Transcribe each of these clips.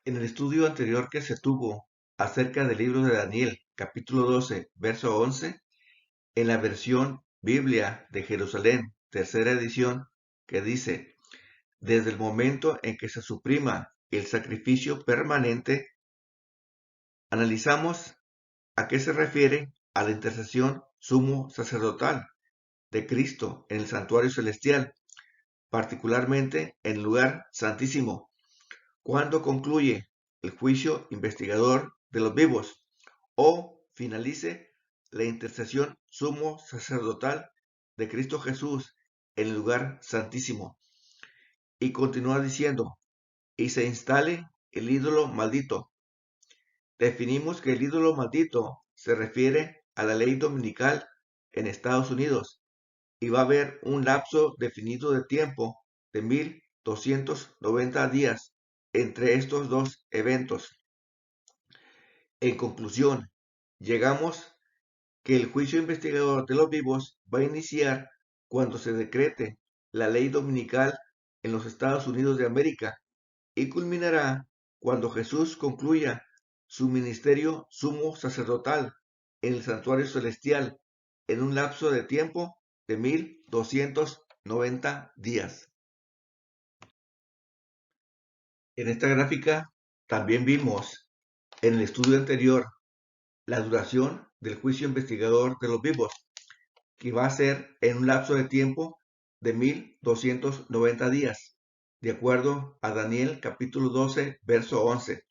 En el estudio anterior que se tuvo acerca del libro de Daniel, capítulo 12, verso 11, en la versión Biblia de Jerusalén, tercera edición, que dice, desde el momento en que se suprima el sacrificio permanente, analizamos a qué se refiere a la intercesión sumo sacerdotal de Cristo en el santuario celestial, particularmente en el lugar santísimo, cuando concluye el juicio investigador de los vivos o finalice la intercesión sumo sacerdotal de Cristo Jesús en el lugar santísimo. Y continúa diciendo, y se instale el ídolo maldito. Definimos que el ídolo maldito se refiere a la ley dominical en Estados Unidos y va a haber un lapso definido de tiempo de 1290 días entre estos dos eventos. En conclusión, llegamos que el juicio investigador de los vivos va a iniciar cuando se decrete la ley dominical en los Estados Unidos de América y culminará cuando Jesús concluya su ministerio sumo sacerdotal en el santuario celestial en un lapso de tiempo de 1290 días. En esta gráfica también vimos en el estudio anterior la duración del juicio investigador de los vivos, que va a ser en un lapso de tiempo de 1290 días, de acuerdo a Daniel capítulo 12, verso 11,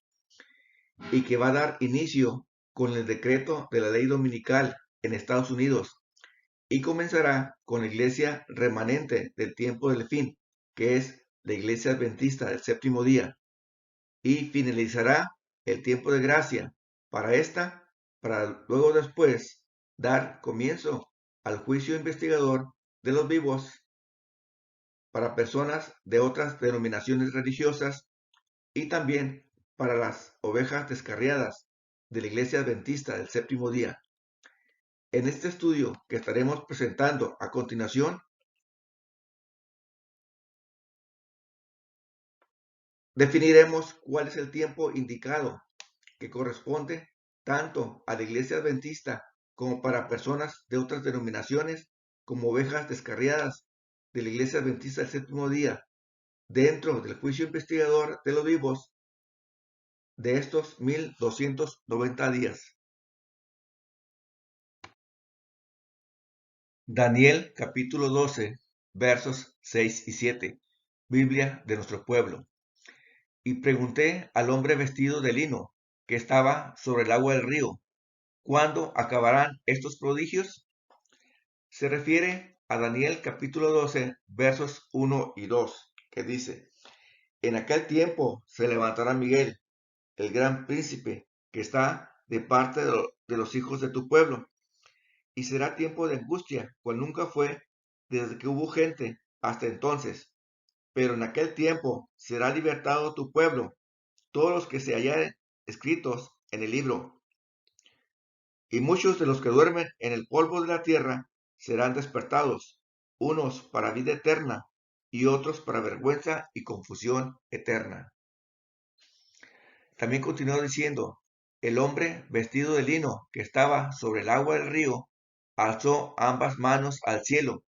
y que va a dar inicio con el decreto de la ley dominical en Estados Unidos y comenzará con la iglesia remanente del tiempo del fin, que es la iglesia adventista del séptimo día, y finalizará el tiempo de gracia para esta, para luego después dar comienzo al juicio investigador de los vivos para personas de otras denominaciones religiosas y también para las ovejas descarriadas de la iglesia adventista del séptimo día. En este estudio que estaremos presentando a continuación, definiremos cuál es el tiempo indicado que corresponde tanto a la iglesia adventista como para personas de otras denominaciones como ovejas descarriadas de la iglesia adventista del séptimo día dentro del juicio investigador de los vivos de estos 1290 días. Daniel capítulo 12 versos 6 y 7, Biblia de nuestro pueblo. Y pregunté al hombre vestido de lino que estaba sobre el agua del río, ¿cuándo acabarán estos prodigios? Se refiere a Daniel capítulo 12 versos 1 y 2, que dice, en aquel tiempo se levantará Miguel, el gran príncipe, que está de parte de los hijos de tu pueblo, y será tiempo de angustia, cual nunca fue desde que hubo gente hasta entonces. Pero en aquel tiempo será libertado tu pueblo, todos los que se hallaren escritos en el libro, y muchos de los que duermen en el polvo de la tierra serán despertados, unos para vida eterna y otros para vergüenza y confusión eterna. También continuó diciendo, el hombre vestido de lino que estaba sobre el agua del río alzó ambas manos al cielo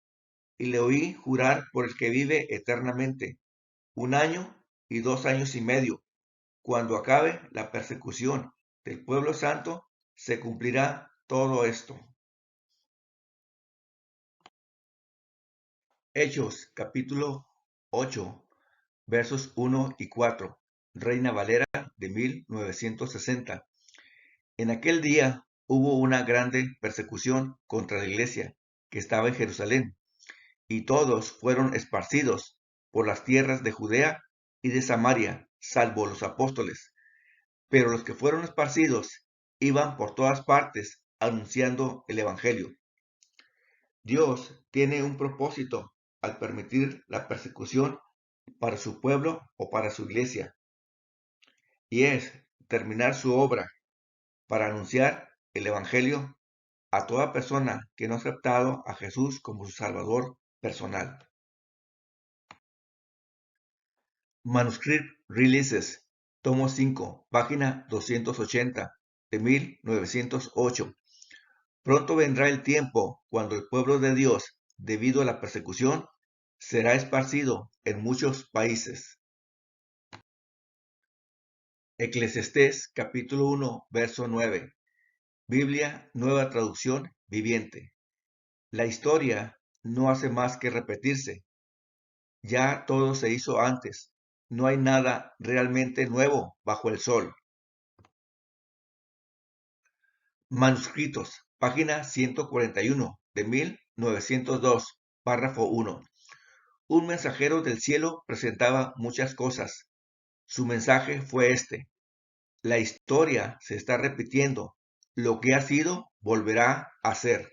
y le oí jurar por el que vive eternamente, 1 año y 2 años y medio, cuando acabe la persecución del pueblo santo, se cumplirá todo esto. Hechos capítulo 8 versos 1 y 4, Reina Valera de 1960. En aquel día hubo una grande persecución contra la iglesia que estaba en Jerusalén, y todos fueron esparcidos por las tierras de Judea y de Samaria, salvo los apóstoles. Pero los que fueron esparcidos iban por todas partes anunciando el Evangelio. Dios tiene un propósito al permitir la persecución para su pueblo o para su iglesia, y es terminar su obra para anunciar el Evangelio a toda persona que no ha aceptado a Jesús como su Salvador personal. Manuscript Releases, tomo 5, página 280, de 1908. Pronto vendrá el tiempo cuando el pueblo de Dios, debido a la persecución, será esparcido en muchos países. Eclesiastés capítulo 1, verso 9. Biblia, nueva traducción viviente. La historia no hace más que repetirse. Ya todo se hizo antes. No hay nada realmente nuevo bajo el sol. Manuscritos, página 141, de 1902, párrafo 1. Un mensajero del cielo presentaba muchas cosas. Su mensaje fue este: la historia se está repitiendo. Lo que ha sido volverá a ser.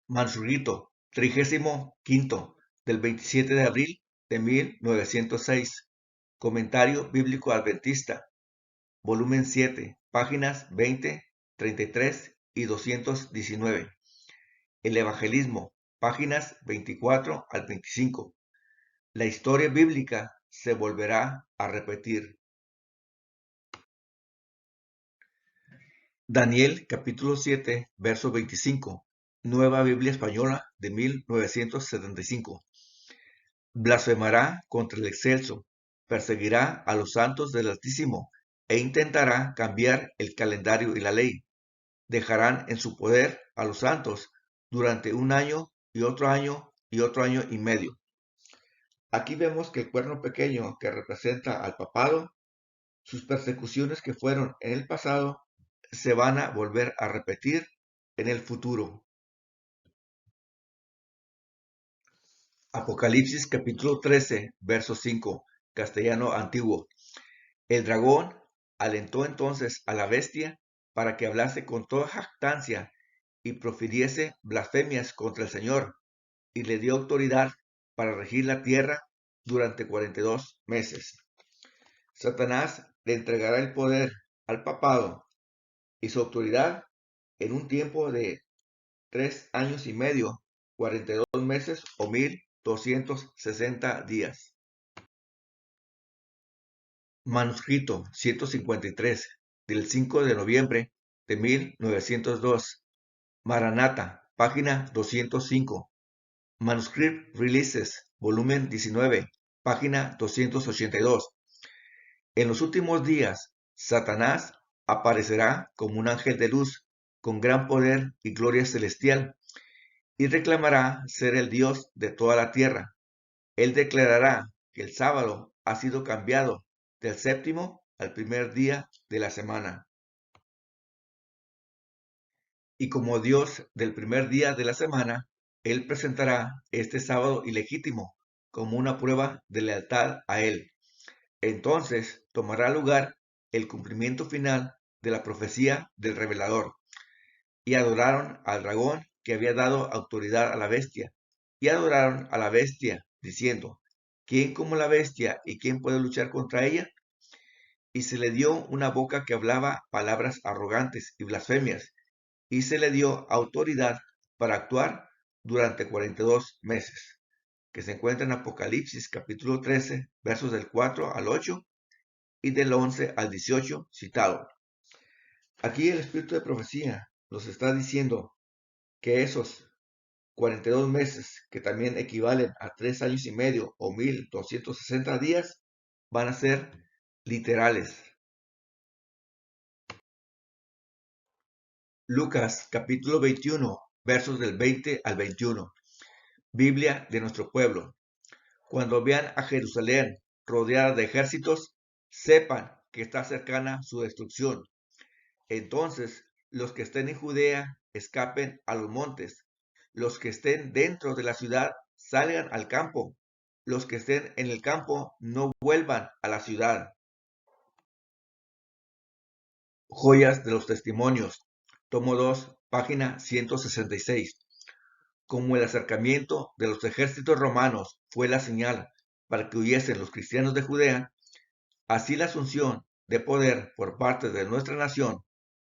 Manuscrito 35, del 27 de abril de 1906. Comentario Bíblico Adventista, volumen 7, páginas 20, 33 y 219. El Evangelismo, páginas 24 al 25. La historia bíblica se volverá a repetir. Daniel capítulo 7, verso 25. Nueva Biblia Española de 1975. Blasfemará contra el excelso, perseguirá a los santos del Altísimo e intentará cambiar el calendario y la ley. Dejarán en su poder a los santos durante un año y otro año y otro año y medio. Aquí vemos que el cuerno pequeño que representa al papado, sus persecuciones que fueron en el pasado, se van a volver a repetir en el futuro. Apocalipsis capítulo 13, verso 5, castellano antiguo. El dragón alentó entonces a la bestia para que hablase con toda jactancia y profiriese blasfemias contra el Señor, y le dio autoridad para regir la tierra durante 42 meses. Satanás le entregará el poder al papado y su autoridad en un tiempo de 3 años y medio, 42 meses o 1260 días. Manuscrito 153, del 5 de noviembre de 1902. Maranata, página 205. Manuscript Releases, volumen 19, página 282. En los últimos días, Satanás aparecerá como un ángel de luz, con gran poder y gloria celestial, y reclamará ser el Dios de toda la tierra. Él declarará que el sábado ha sido cambiado del séptimo al primer día de la semana. Y como Dios del primer día de la semana, Él presentará este sábado ilegítimo como una prueba de lealtad a Él. Entonces tomará lugar el cumplimiento final de la profecía del revelador. Y adoraron al dragón que había dado autoridad a la bestia, y adoraron a la bestia, diciendo: ¿quién como la bestia y quién puede luchar contra ella? Y se le dio una boca que hablaba palabras arrogantes y blasfemias, y se le dio autoridad para actuar durante 42 meses, que se encuentra en Apocalipsis capítulo 13, versos del 4 al 8 y del 11 al 18 citado. Aquí el espíritu de profecía nos está diciendo que esos 42 meses, que también equivalen a 3 años y medio o 1260 días, van a ser literales. Lucas capítulo 21, versos del 20 al 21. Biblia de nuestro pueblo. Cuando vean a Jerusalén rodeada de ejércitos, sepan que está cercana su destrucción. Entonces, los que estén en Judea escapen a los montes. Los que estén dentro de la ciudad salgan al campo. Los que estén en el campo no vuelvan a la ciudad. Joyas de los testimonios. Tomo 2, página 166. Como el acercamiento de los ejércitos romanos fue la señal para que huyesen los cristianos de Judea, así la asunción de poder por parte de nuestra nación,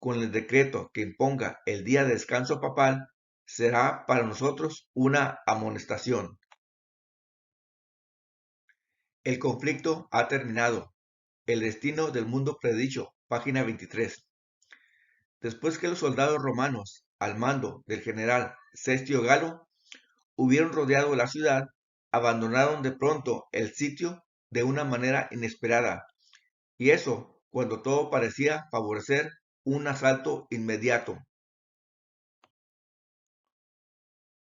con el decreto que imponga el día de descanso papal, será para nosotros una amonestación. El conflicto ha terminado. El destino del mundo predicho, página 23. Después que los soldados romanos, al mando del general Cestio Galo, hubieron rodeado la ciudad, abandonaron de pronto el sitio de una manera inesperada, y eso cuando todo parecía favorecer un asalto inmediato.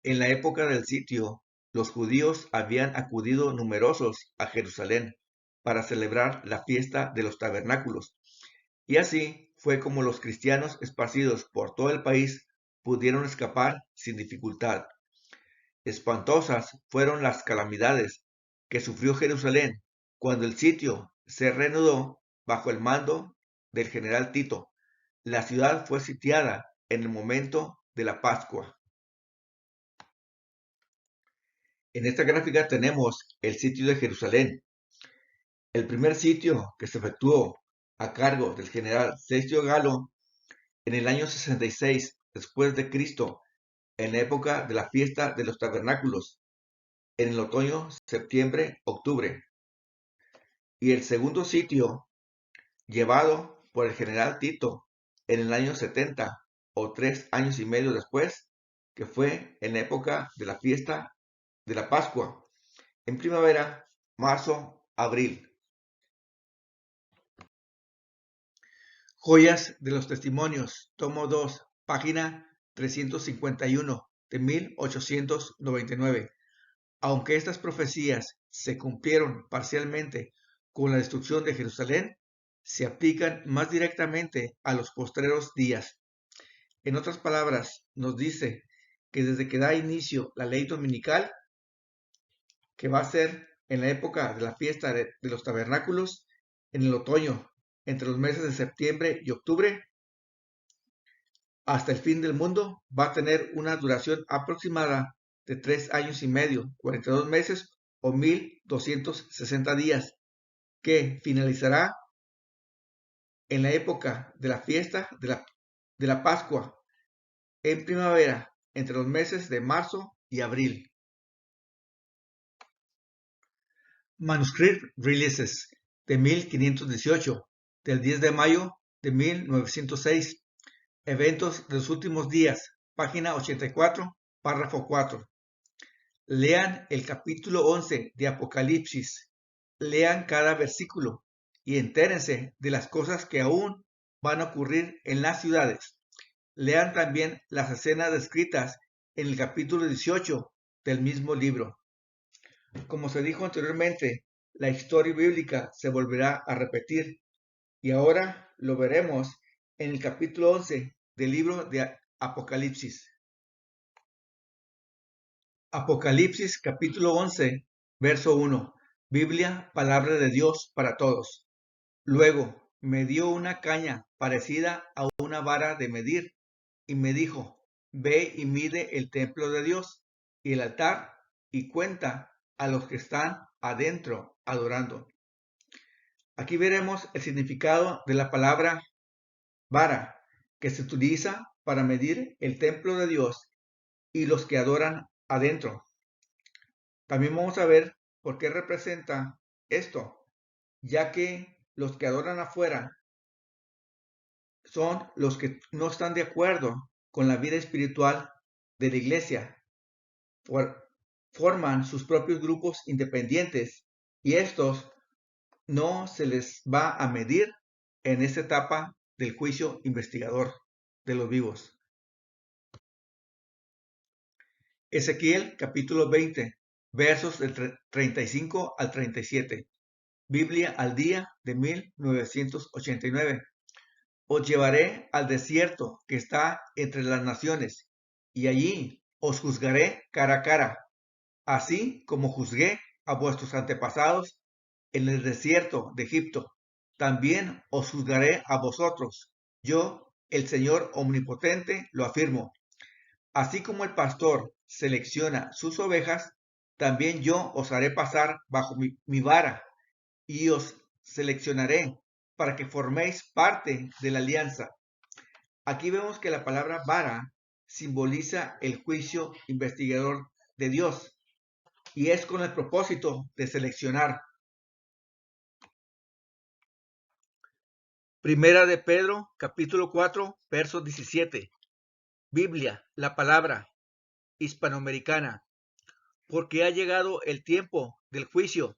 En la época del sitio, los judíos habían acudido numerosos a Jerusalén para celebrar la fiesta de los tabernáculos, y así fue como los cristianos esparcidos por todo el país pudieron escapar sin dificultad. Espantosas fueron las calamidades que sufrió Jerusalén cuando el sitio se reanudó bajo el mando del general Tito. La ciudad fue sitiada en el momento de la Pascua. En esta gráfica tenemos el sitio de Jerusalén. El primer sitio que se efectuó a cargo del general Cestio Galo en el año 66 después de Cristo, en la época de la fiesta de los tabernáculos, en el otoño, septiembre, octubre. Y el segundo sitio, llevado por el general Tito en el año 70 o 3 años y medio después, que fue en la época de la fiesta de la Pascua, en primavera, marzo, abril. Joyas de los Testimonios, tomo 2, página 351 de 1899. Aunque estas profecías se cumplieron parcialmente con la destrucción de Jerusalén, se aplican más directamente a los postreros días. En otras palabras, nos dice que desde que da inicio la ley dominical, que va a ser en la época de la fiesta de los tabernáculos, en el otoño, entre los meses de septiembre y octubre, hasta el fin del mundo, va a tener una duración aproximada de 3 años y medio, 42 meses o 1260 días, que finalizará en la época de la fiesta de la Pascua, en primavera, entre los meses de marzo y abril. Manuscript Releases de 1518, del 10 de mayo de 1906. Eventos de los últimos días, página 84, párrafo 4. Lean el capítulo 11 de Apocalipsis. Lean cada versículo y entérense de las cosas que aún van a ocurrir en las ciudades. Lean también las escenas descritas en el capítulo 18 del mismo libro. Como se dijo anteriormente, la historia bíblica se volverá a repetir y ahora lo veremos en el capítulo 11 del libro de Apocalipsis. Apocalipsis capítulo 11, verso 1. Biblia, palabra de Dios para todos. Luego me dio una caña parecida a una vara de medir y me dijo, ve y mide el templo de Dios y el altar y cuenta a los que están adentro adorando. Aquí veremos el significado de la palabra vara, que se utiliza para medir el templo de Dios y los que adoran adentro. También vamos a ver por qué representa esto, ya que los que adoran afuera son los que no están de acuerdo con la vida espiritual de la iglesia. Forman sus propios grupos independientes y estos no se les va a medir en esta etapa del juicio investigador de los vivos. Ezequiel capítulo 20, versos del 35 al 37. Biblia al día de 1989. Os llevaré al desierto que está entre las naciones, y allí os juzgaré cara a cara, así como juzgué a vuestros antepasados en el desierto de Egipto. También os juzgaré a vosotros. Yo, el Señor Omnipotente, lo afirmo. Así como el pastor selecciona sus ovejas, también yo os haré pasar bajo mi vara y os seleccionaré para que forméis parte de la alianza. Aquí vemos que la palabra vara simboliza el juicio investigador de Dios y es con el propósito de seleccionar Primera de Pedro, capítulo 4, verso 17. Biblia, la palabra hispanoamericana. Porque ha llegado el tiempo del juicio.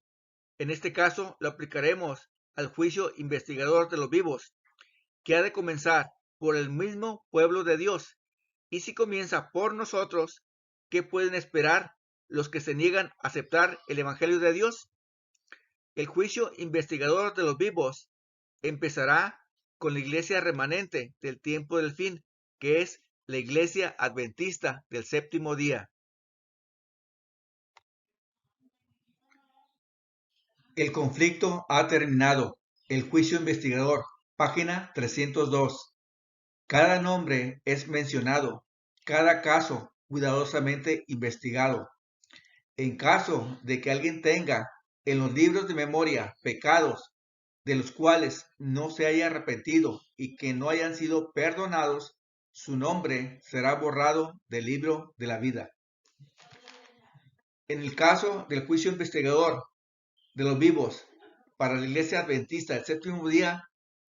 En este caso lo aplicaremos al juicio investigador de los vivos, que ha de comenzar por el mismo pueblo de Dios. Y si comienza por nosotros, ¿qué pueden esperar los que se niegan a aceptar el Evangelio de Dios? El juicio investigador de los vivos empezará con la iglesia remanente del tiempo del fin, que es la iglesia adventista del séptimo día. El conflicto ha terminado. El juicio investigador, página 302. Cada nombre es mencionado, cada caso cuidadosamente investigado. En caso de que alguien tenga en los libros de memoria pecados de los cuales no se haya arrepentido y que no hayan sido perdonados, su nombre será borrado del libro de la vida. En el caso del juicio investigador de los vivos para la iglesia adventista del séptimo día,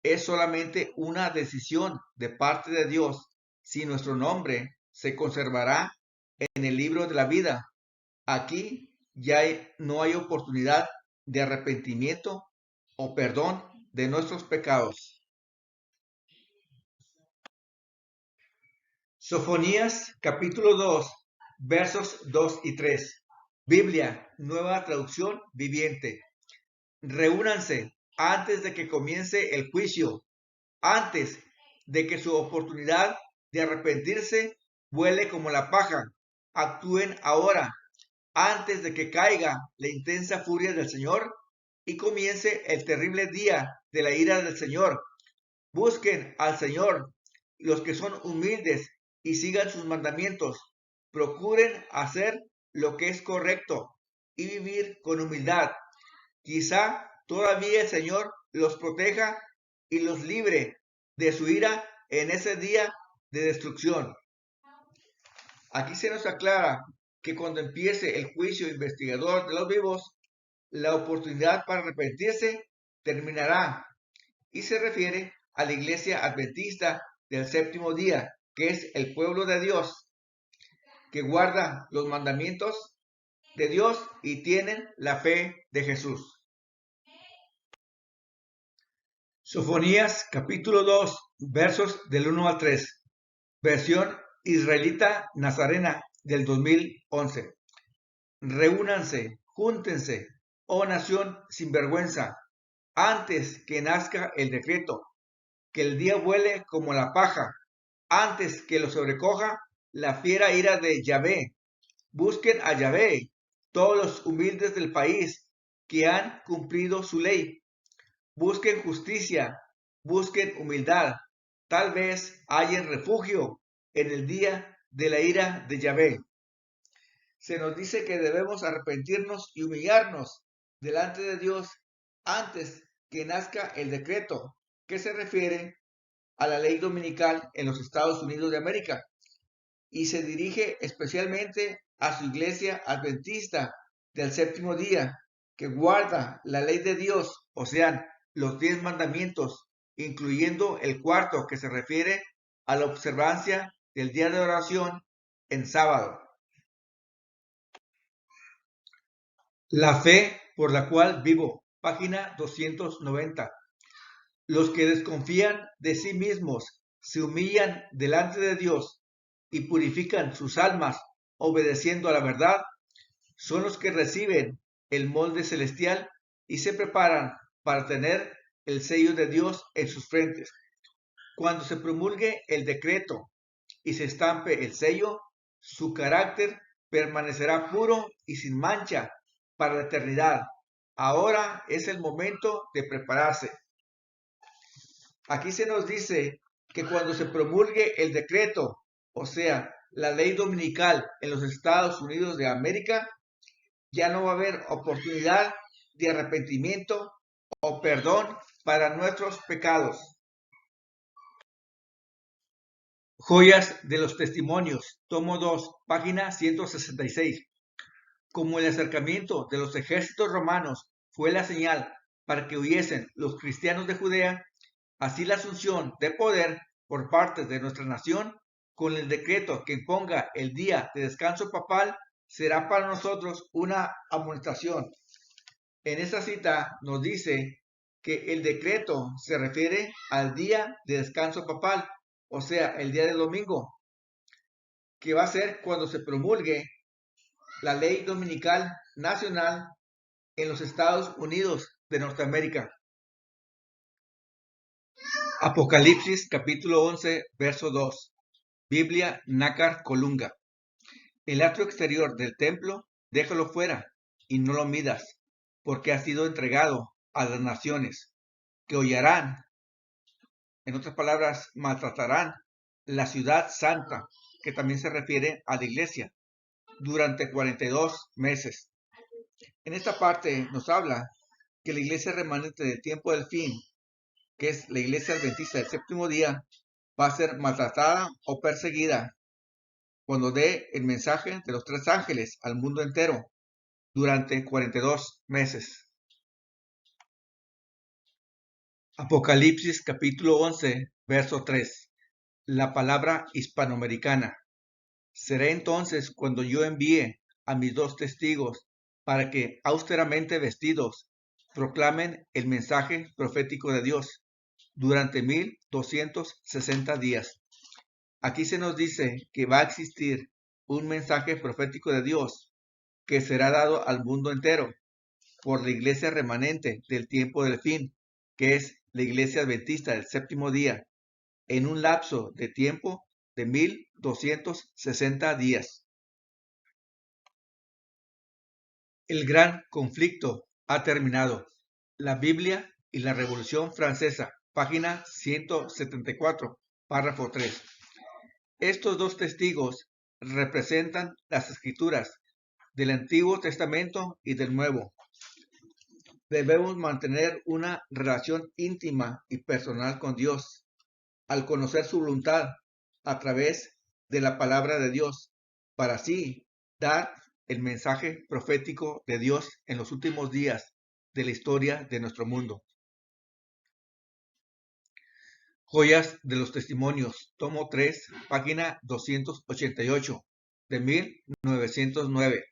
es solamente una decisión de parte de Dios si nuestro nombre se conservará en el libro de la vida. Aquí ya no hay oportunidad de arrepentimiento o perdón de nuestros pecados. Sofonías capítulo 2, versos 2 y 3. Biblia, nueva traducción viviente. Reúnanse antes de que comience el juicio, antes de que su oportunidad de arrepentirse vuele como la paja. Actúen ahora, antes de que caiga la intensa furia del Señor y comience el terrible día de la ira del Señor. Busquen al Señor los que son humildes y sigan sus mandamientos. Procuren hacer lo que es correcto y vivir con humildad. Quizá todavía el Señor los proteja y los libre de su ira en ese día de destrucción. Aquí se nos aclara que cuando empiece el juicio investigador de los vivos, la oportunidad para arrepentirse terminará y se refiere a la iglesia adventista del séptimo día, que es el pueblo de Dios, que guarda los mandamientos de Dios y tienen la fe de Jesús. Sofonías capítulo 2, versos del 1 al 3, versión israelita nazarena del 2011. Reúnanse, júntense, oh nación sin vergüenza, antes que nazca el decreto, que el día vuele como la paja, antes que lo sobrecoja la fiera ira de Yahvé. Busquen a Yahvé, todos los humildes del país que han cumplido su ley. Busquen justicia, busquen humildad. Tal vez hallen refugio en el día de la ira de Yahvé. Se nos dice que debemos arrepentirnos y humillarnos delante de Dios antes que nazca el decreto, que se refiere a la ley dominical en los Estados Unidos de América y se dirige especialmente a su iglesia adventista del séptimo día, que guarda la ley de Dios, o sea, los 10 mandamientos, incluyendo el cuarto que se refiere a la observancia del día de oración en sábado. La fe por la cual vivo, página 290. Los que desconfían de sí mismos se humillan delante de Dios y purifican sus almas obedeciendo a la verdad, son los que reciben el molde celestial y se preparan para tener el sello de Dios en sus frentes. Cuando se promulgue el decreto y se estampe el sello, su carácter permanecerá puro y sin mancha para la eternidad. Ahora es el momento de prepararse. Aquí se nos dice que cuando se promulgue el decreto, o sea, la ley dominical en los Estados Unidos de América, ya no va a haber oportunidad de arrepentimiento o perdón para nuestros pecados. Joyas de los Testimonios, tomo 2, página 166. Como el acercamiento de los ejércitos romanos fue la señal para que huyesen los cristianos de Judea, Así la asunción de poder por parte de nuestra nación, con el decreto que imponga el día de descanso papal, será para nosotros una amonestación. En esta cita nos dice que el decreto se refiere al día de descanso papal, o sea, el día del domingo, que va a ser cuando se promulgue la ley dominical nacional en los Estados Unidos de Norteamérica. Apocalipsis capítulo 11, verso 2. Biblia Nácar Colunga. El atrio exterior del templo, déjalo fuera y no lo midas, porque ha sido entregado a las naciones, que hollarán, en otras palabras, maltratarán la ciudad santa, que también se refiere a la iglesia, durante 42 meses. En esta parte nos habla que la iglesia remanente del tiempo del fin, que es la iglesia adventista del séptimo día, va a ser maltratada o perseguida cuando dé el mensaje de los 3 ángeles al mundo entero durante 42 meses. Apocalipsis capítulo 11, verso 3. La palabra hispanoamericana. Será entonces cuando yo envíe a mis 2 testigos para que, austeramente vestidos, proclamen el mensaje profético de Dios durante 1260 días. Aquí se nos dice que va a existir un mensaje profético de Dios que será dado al mundo entero por la iglesia remanente del tiempo del fin, que es la iglesia adventista del séptimo día, en un lapso de tiempo de 1260 días. El gran conflicto ha terminado. La Biblia y la Revolución Francesa, página 174, párrafo 3. Estos 2 testigos representan las escrituras del Antiguo Testamento y del Nuevo. Debemos mantener una relación íntima y personal con Dios al conocer su voluntad a través de la palabra de Dios, para así dar el mensaje profético de Dios en los últimos días de la historia de nuestro mundo. Joyas de los Testimonios, tomo 3, página 288, de 1909.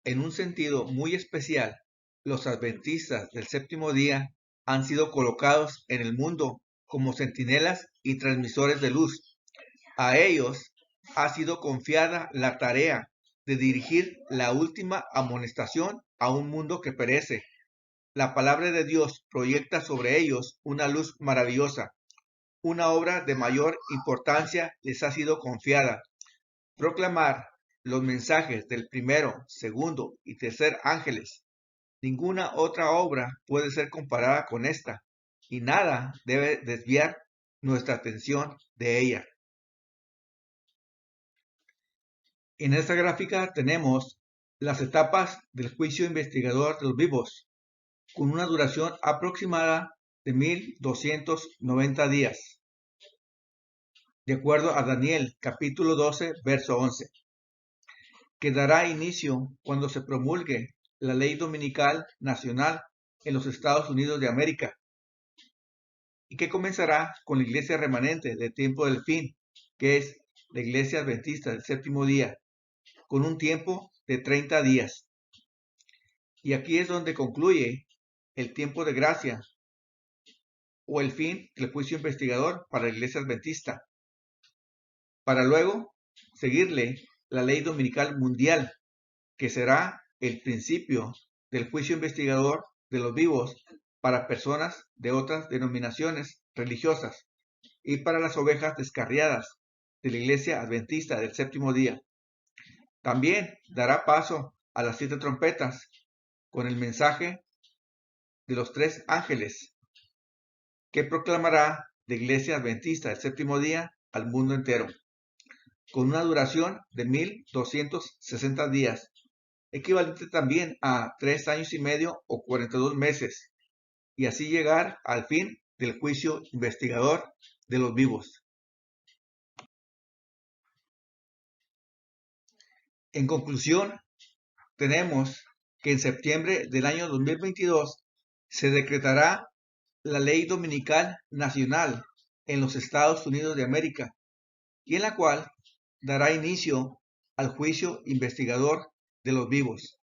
En un sentido muy especial, los adventistas del séptimo día han sido colocados en el mundo como centinelas y transmisores de luz. A ellos ha sido confiada la tarea de dirigir la última amonestación a un mundo que perece. La palabra de Dios proyecta sobre ellos una luz maravillosa. Una obra de mayor importancia les ha sido confiada: proclamar los mensajes del primero, segundo y tercer ángeles. Ninguna otra obra puede ser comparada con esta, y nada debe desviar nuestra atención de ella. En esta gráfica tenemos las etapas del juicio investigador de los vivos, con una duración aproximada de 1290 días, de acuerdo a Daniel capítulo 12, verso 11, que dará inicio cuando se promulgue la ley dominical nacional en los Estados Unidos de América, y que comenzará con la iglesia remanente del tiempo del fin, que es la iglesia adventista del séptimo día, con un tiempo de 30 días. Y aquí es donde concluye el tiempo de gracia o el fin del juicio investigador para la iglesia adventista, para luego seguirle la ley dominical mundial, que será el principio del juicio investigador de los vivos para personas de otras denominaciones religiosas y para las ovejas descarriadas de la iglesia adventista del séptimo día. También dará paso a las 7 trompetas con el mensaje de los 3 ángeles que proclamará la iglesia adventista del séptimo día al mundo entero, con una duración de 1260 días, equivalente también a 3 años y medio o 42 meses, y así llegar al fin del juicio investigador de los vivos. En conclusión, tenemos que en septiembre del año 2022 se decretará la ley dominical nacional en los Estados Unidos de América, y en la cual dará inicio al juicio investigador de los vivos.